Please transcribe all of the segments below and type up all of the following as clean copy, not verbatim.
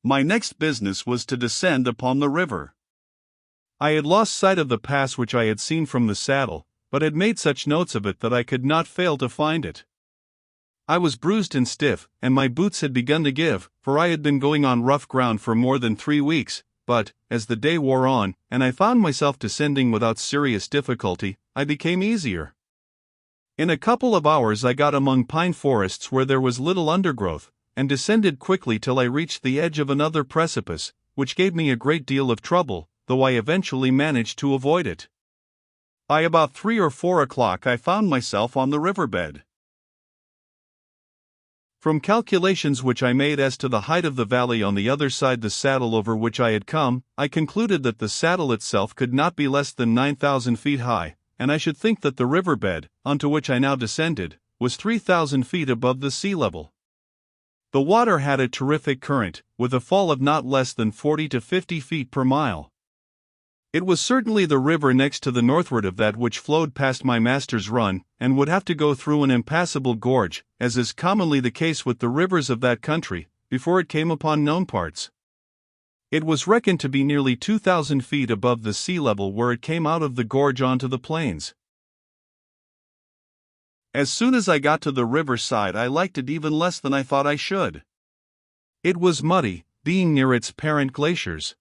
My next business was to descend upon the river. I had lost sight of the pass which I had seen from the saddle, but had made such notes of it that I could not fail to find it. I was bruised and stiff, and my boots had begun to give, for I had been going on rough ground for more than 3 weeks, but, as the day wore on, and I found myself descending without serious difficulty, I became easier. In a couple of hours I got among pine forests where there was little undergrowth, and descended quickly till I reached the edge of another precipice, which gave me a great deal of trouble, though I eventually managed to avoid it. By about 3 or 4 o'clock I found myself on the riverbed. From calculations which I made as to the height of the valley on the other side the saddle over which I had come, I concluded that the saddle itself could not be less than 9,000 feet high, and I should think that the riverbed, onto which I now descended, was 3,000 feet above the sea level. The water had a terrific current, with a fall of not less than 40 to 50 feet per mile. It was certainly the river next to the northward of that which flowed past my master's run, and would have to go through an impassable gorge, as is commonly the case with the rivers of that country, before it came upon known parts. It was reckoned to be nearly 2,000 feet above the sea level where it came out of the gorge onto the plains. As soon as I got to the river side I liked it even less than I thought I should. It was muddy, being near its parent glaciers.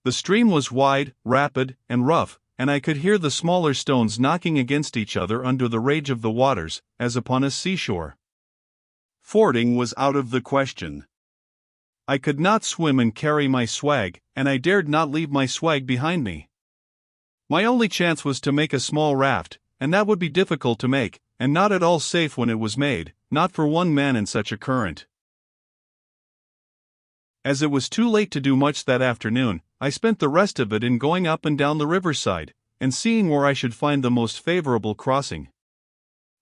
The stream was wide, rapid, and rough, and I could hear the smaller stones knocking against each other under the rage of the waters, as upon a seashore. Fording was out of the question. I could not swim and carry my swag, and I dared not leave my swag behind me. My only chance was to make a small raft, and that would be difficult to make, and not at all safe when it was made, not for one man in such a current. As it was too late to do much that afternoon, I spent the rest of it in going up and down the riverside, and seeing where I should find the most favorable crossing.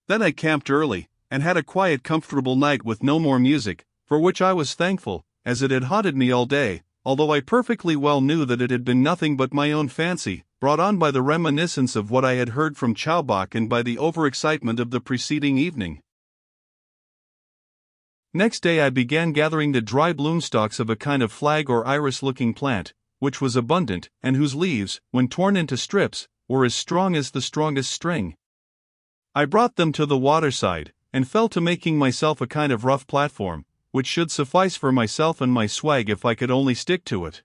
Then I camped early, and had a quiet comfortable night with no more music, for which I was thankful, as it had haunted me all day, although I perfectly well knew that it had been nothing but my own fancy, brought on by the reminiscence of what I had heard from Chowbok and by the overexcitement of the preceding evening. Next day I began gathering the dry bloom stalks of a kind of flag or iris-looking plant, which was abundant, and whose leaves, when torn into strips, were as strong as the strongest string. I brought them to the waterside, and fell to making myself a kind of rough platform, which should suffice for myself and my swag if I could only stick to it.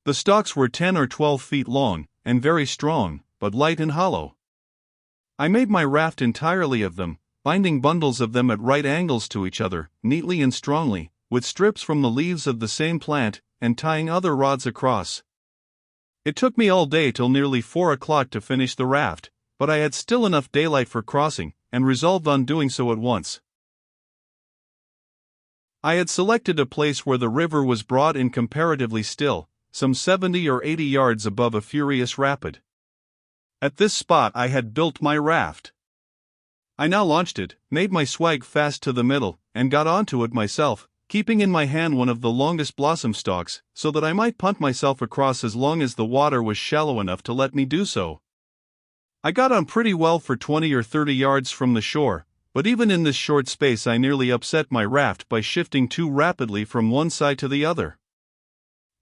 The stalks were 10 or 12 feet long, and very strong, but light and hollow. I made my raft entirely of them, binding bundles of them at right angles to each other, neatly and strongly, with strips from the leaves of the same plant, and tying other rods across. It took me all day till nearly 4 o'clock to finish the raft, but I had still enough daylight for crossing, and resolved on doing so at once. I had selected a place where the river was broad and comparatively still, some 70 or 80 yards above a furious rapid. At this spot I had built my raft. I now launched it, made my swag fast to the middle, and got onto it myself, keeping in my hand one of the longest blossom stalks, so that I might punt myself across as long as the water was shallow enough to let me do so. I got on pretty well for 20 or 30 yards from the shore, but even in this short space I nearly upset my raft by shifting too rapidly from one side to the other.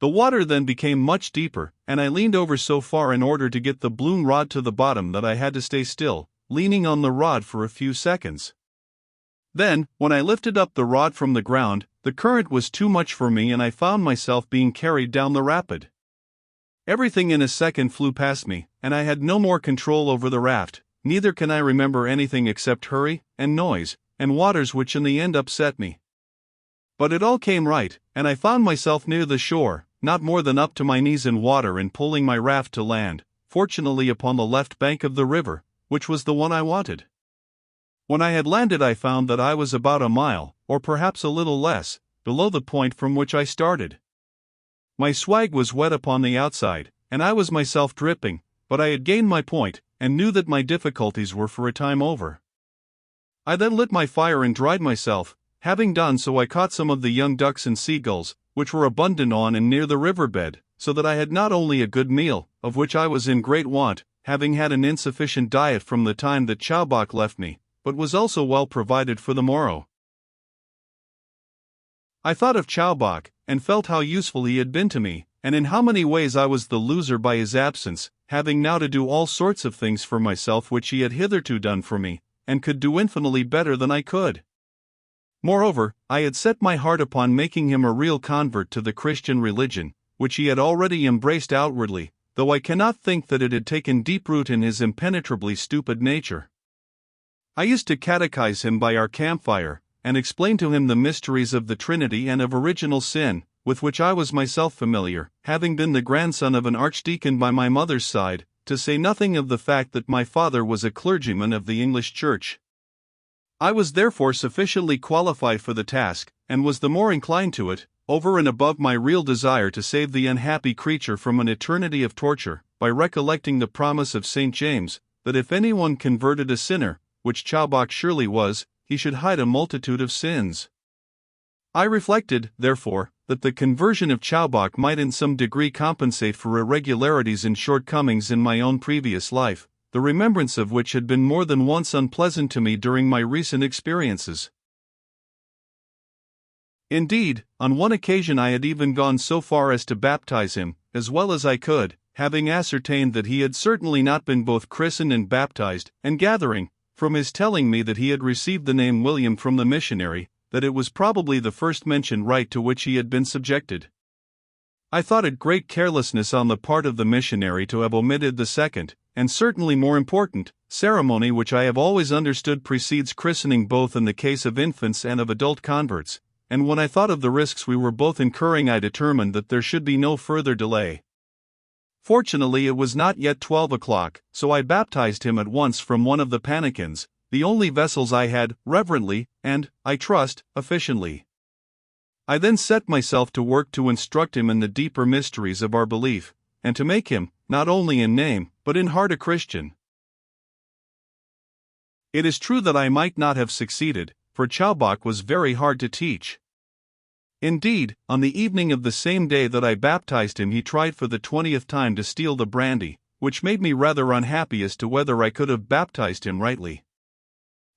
The water then became much deeper, and I leaned over so far in order to get the bloom rod to the bottom that I had to stay still, leaning on the rod for a few seconds. Then, when I lifted up the rod from the ground, the current was too much for me and I found myself being carried down the rapid. Everything in a second flew past me, and I had no more control over the raft, neither can I remember anything except hurry, and noise, and waters which in the end upset me. But it all came right, and I found myself near the shore, not more than up to my knees in water and pulling my raft to land, fortunately upon the left bank of the river, which was the one I wanted. When I had landed I found that I was about a mile, or perhaps a little less, below the point from which I started. My swag was wet upon the outside, and I was myself dripping, but I had gained my point, and knew that my difficulties were for a time over. I then lit my fire and dried myself. Having done so I caught some of the young ducks and seagulls, which were abundant on and near the riverbed, so that I had not only a good meal, of which I was in great want, having had an insufficient diet from the time that Chowbok left me, but was also well provided for the morrow. I thought of Chowbok, and felt how useful he had been to me, and in how many ways I was the loser by his absence, having now to do all sorts of things for myself which he had hitherto done for me, and could do infinitely better than I could. Moreover, I had set my heart upon making him a real convert to the Christian religion, which he had already embraced outwardly, though I cannot think that it had taken deep root in his impenetrably stupid nature. I used to catechize him by our campfire, and explain to him the mysteries of the Trinity and of original sin, with which I was myself familiar, having been the grandson of an archdeacon by my mother's side, to say nothing of the fact that my father was a clergyman of the English Church. I was therefore sufficiently qualified for the task, and was the more inclined to it, over and above my real desire to save the unhappy creature from an eternity of torture, by recollecting the promise of St. James, that if anyone converted a sinner, which Chowbok surely was, he should hide a multitude of sins. I reflected, therefore, that the conversion of Chowbok might in some degree compensate for irregularities and shortcomings in my own previous life, the remembrance of which had been more than once unpleasant to me during my recent experiences. Indeed, on one occasion I had even gone so far as to baptize him, as well as I could, having ascertained that he had certainly not been both christened and baptized, and gathering, from his telling me that he had received the name William from the missionary, that it was probably the first mentioned rite to which he had been subjected. I thought it great carelessness on the part of the missionary to have omitted the second, and certainly more important, ceremony which I have always understood precedes christening both in the case of infants and of adult converts, and when I thought of the risks we were both incurring I determined that there should be no further delay. Fortunately it was not yet 12 o'clock, so I baptized him at once from one of the pannikins, the only vessels I had, reverently, and, I trust, efficiently. I then set myself to work to instruct him in the deeper mysteries of our belief, and to make him, not only in name, but in heart a Christian. It is true that I might not have succeeded, for Chowbok was very hard to teach. Indeed, on the evening of the same day that I baptized him he tried for the 20th time to steal the brandy, which made me rather unhappy as to whether I could have baptized him rightly.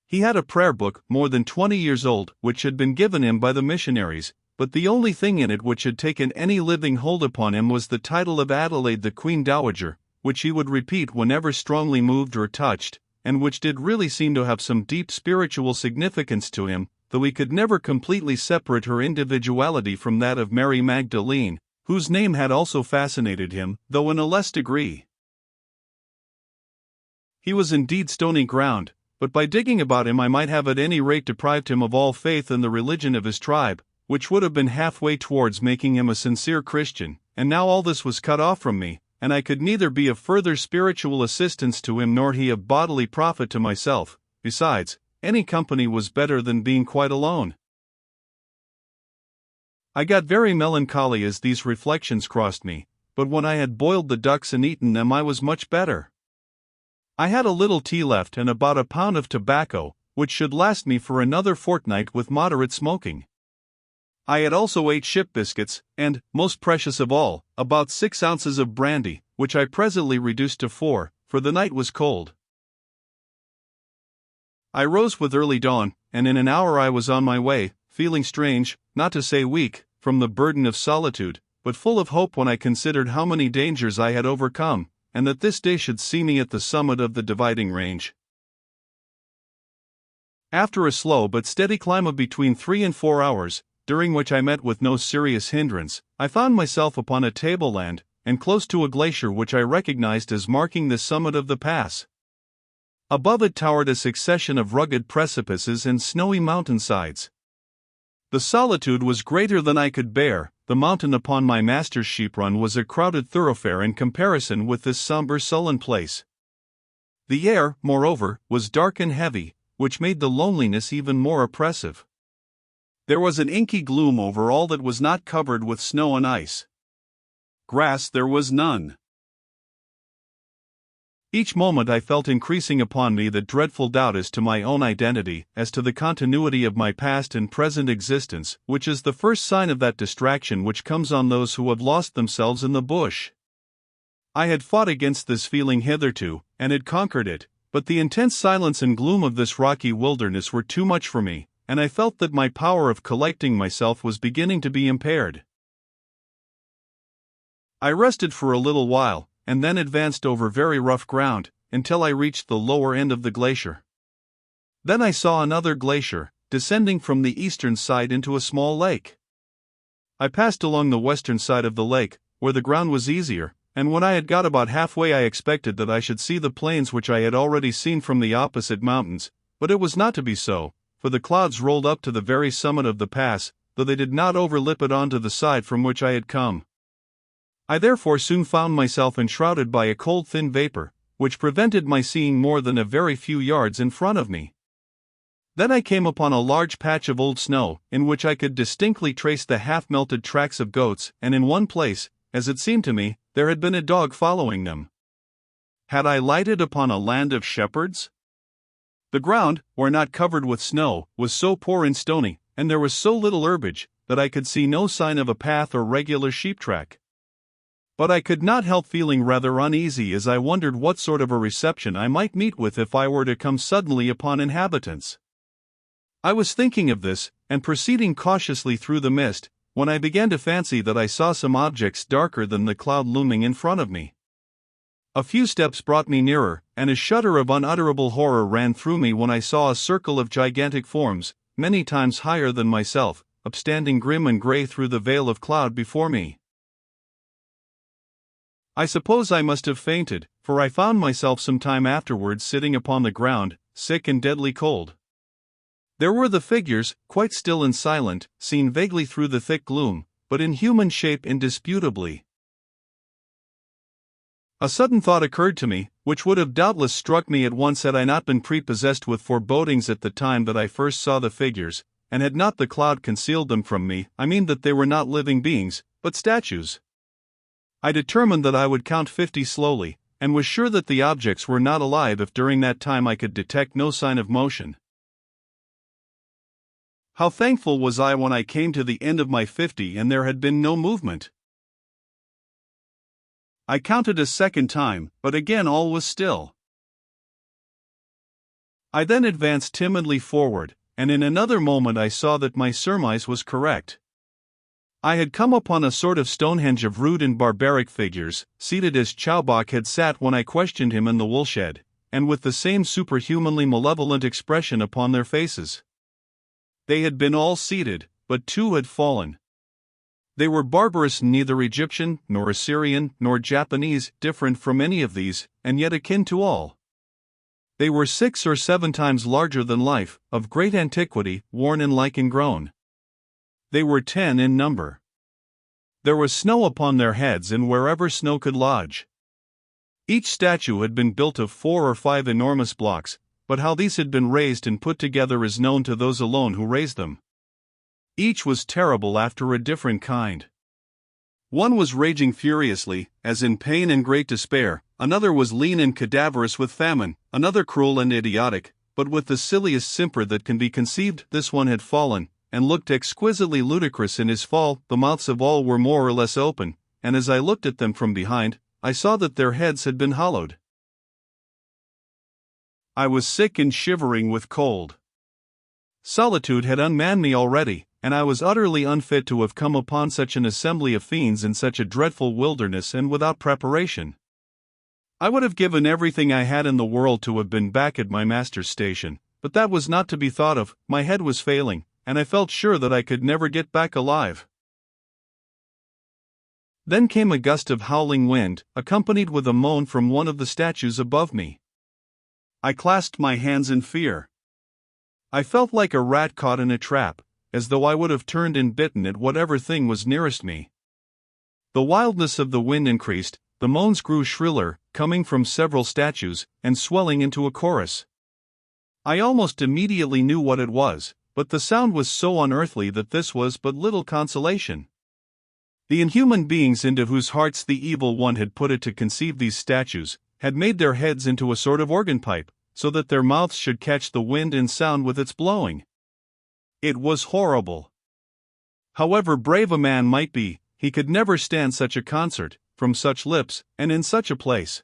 He had a prayer book, more than 20 years old, which had been given him by the missionaries, but the only thing in it which had taken any living hold upon him was the title of Adelaide the Queen Dowager, which he would repeat whenever strongly moved or touched, and which did really seem to have some deep spiritual significance to him, though he could never completely separate her individuality from that of Mary Magdalene, whose name had also fascinated him, though in a less degree. He was indeed stony ground, but by digging about him I might have at any rate deprived him of all faith in the religion of his tribe, which would have been halfway towards making him a sincere Christian, and now all this was cut off from me, and I could neither be of further spiritual assistance to him nor he of bodily profit to myself. Besides, any company was better than being quite alone. I got very melancholy as these reflections crossed me, but when I had boiled the ducks and eaten them I was much better. I had a little tea left and about a pound of tobacco, which should last me for another fortnight with moderate smoking. I had also 8 ship biscuits, and, most precious of all, about 6 ounces of brandy, which I presently reduced to 4, for the night was cold. I rose with early dawn, and in an hour I was on my way, feeling strange, not to say weak, from the burden of solitude, but full of hope when I considered how many dangers I had overcome, and that this day should see me at the summit of the dividing range. After a slow but steady climb of between 3 and 4 hours, during which I met with no serious hindrance, I found myself upon a tableland, and close to a glacier which I recognized as marking the summit of the pass. Above it towered a succession of rugged precipices and snowy mountainsides. The solitude was greater than I could bear. The mountain upon my master's sheep run was a crowded thoroughfare in comparison with this somber, sullen place. The air, moreover, was dark and heavy, which made the loneliness even more oppressive. There was an inky gloom over all that was not covered with snow and ice. Grass there was none. Each moment I felt increasing upon me the dreadful doubt as to my own identity, as to the continuity of my past and present existence, which is the first sign of that distraction which comes on those who have lost themselves in the bush. I had fought against this feeling hitherto, and had conquered it, but the intense silence and gloom of this rocky wilderness were too much for me, and I felt that my power of collecting myself was beginning to be impaired. I rested for a little while, and then advanced over very rough ground, until I reached the lower end of the glacier. Then I saw another glacier, descending from the eastern side into a small lake. I passed along the western side of the lake, where the ground was easier, and when I had got about halfway I expected that I should see the plains which I had already seen from the opposite mountains, but it was not to be so, for the clouds rolled up to the very summit of the pass, though they did not overlip it onto the side from which I had come. I therefore soon found myself enshrouded by a cold thin vapor, which prevented my seeing more than a very few yards in front of me. Then I came upon a large patch of old snow, in which I could distinctly trace the half-melted tracks of goats, and in one place, as it seemed to me, there had been a dog following them. Had I lighted upon a land of shepherds? The ground, where not covered with snow, was so poor and stony, and there was so little herbage, that I could see no sign of a path or regular sheep track. But I could not help feeling rather uneasy as I wondered what sort of a reception I might meet with if I were to come suddenly upon inhabitants. I was thinking of this, and proceeding cautiously through the mist, when I began to fancy that I saw some objects darker than the cloud looming in front of me. A few steps brought me nearer, and a shudder of unutterable horror ran through me when I saw a circle of gigantic forms, many times higher than myself, upstanding grim and grey through the veil of cloud before me. I suppose I must have fainted, for I found myself some time afterwards sitting upon the ground, sick and deadly cold. There were the figures, quite still and silent, seen vaguely through the thick gloom, but in human shape indisputably. A sudden thought occurred to me, which would have doubtless struck me at once had I not been prepossessed with forebodings at the time that I first saw the figures, and had not the cloud concealed them from me. I mean that they were not living beings, but statues. I determined that I would count 50 slowly, and was sure that the objects were not alive if during that time I could detect no sign of motion. How thankful was I when I came to the end of my 50 and there had been no movement. I counted a second time, but again all was still. I then advanced timidly forward, and in another moment I saw that my surmise was correct. I had come upon a sort of Stonehenge of rude and barbaric figures, seated as Chowbok had sat when I questioned him in the woolshed, and with the same superhumanly malevolent expression upon their faces. They had been all seated, but 2 had fallen. They were barbarous, neither Egyptian, nor Assyrian, nor Japanese, different from any of these, and yet akin to all. They were 6 or 7 times larger than life, of great antiquity, worn and lichen grown. They were 10 in number. There was snow upon their heads and wherever snow could lodge. Each statue had been built of 4 or 5 enormous blocks, but how these had been raised and put together is known to those alone who raised them. Each was terrible after a different kind. One was raging furiously, as in pain and great despair, another was lean and cadaverous with famine, another cruel and idiotic, but with the silliest simper that can be conceived. This one had fallen, and looked exquisitely ludicrous in his fall. The mouths of all were more or less open, and as I looked at them from behind, I saw that their heads had been hollowed. I was sick and shivering with cold. Solitude had unmanned me already, and I was utterly unfit to have come upon such an assembly of fiends in such a dreadful wilderness and without preparation. I would have given everything I had in the world to have been back at my master's station, but that was not to be thought of. My head was failing, and I felt sure that I could never get back alive. Then came a gust of howling wind, accompanied with a moan from one of the statues above me. I clasped my hands in fear. I felt like a rat caught in a trap, as though I would have turned and bitten at whatever thing was nearest me. The wildness of the wind increased, the moans grew shriller, coming from several statues, and swelling into a chorus. I almost immediately knew what it was, but the sound was so unearthly that this was but little consolation. The inhuman beings into whose hearts the evil one had put it to conceive these statues, had made their heads into a sort of organ pipe, so that their mouths should catch the wind and sound with its blowing. It was horrible. However brave a man might be, he could never stand such a concert, from such lips, and in such a place.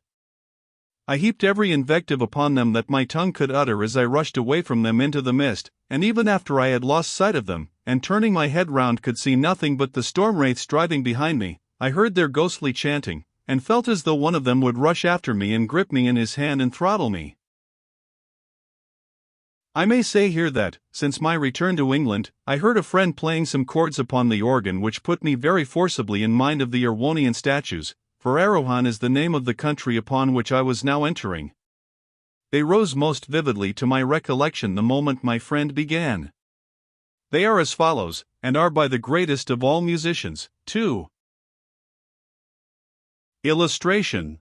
I heaped every invective upon them that my tongue could utter as I rushed away from them into the mist, and even after I had lost sight of them, and turning my head round could see nothing but the storm wraiths driving behind me, I heard their ghostly chanting, and felt as though one of them would rush after me and grip me in his hand and throttle me. I may say here that, since my return to England, I heard a friend playing some chords upon the organ which put me very forcibly in mind of the Erewhonian statues, for Erewhon is the name of the country upon which I was now entering. They rose most vividly to my recollection the moment my friend began. They are as follows, and are by the greatest of all musicians, too. Illustration.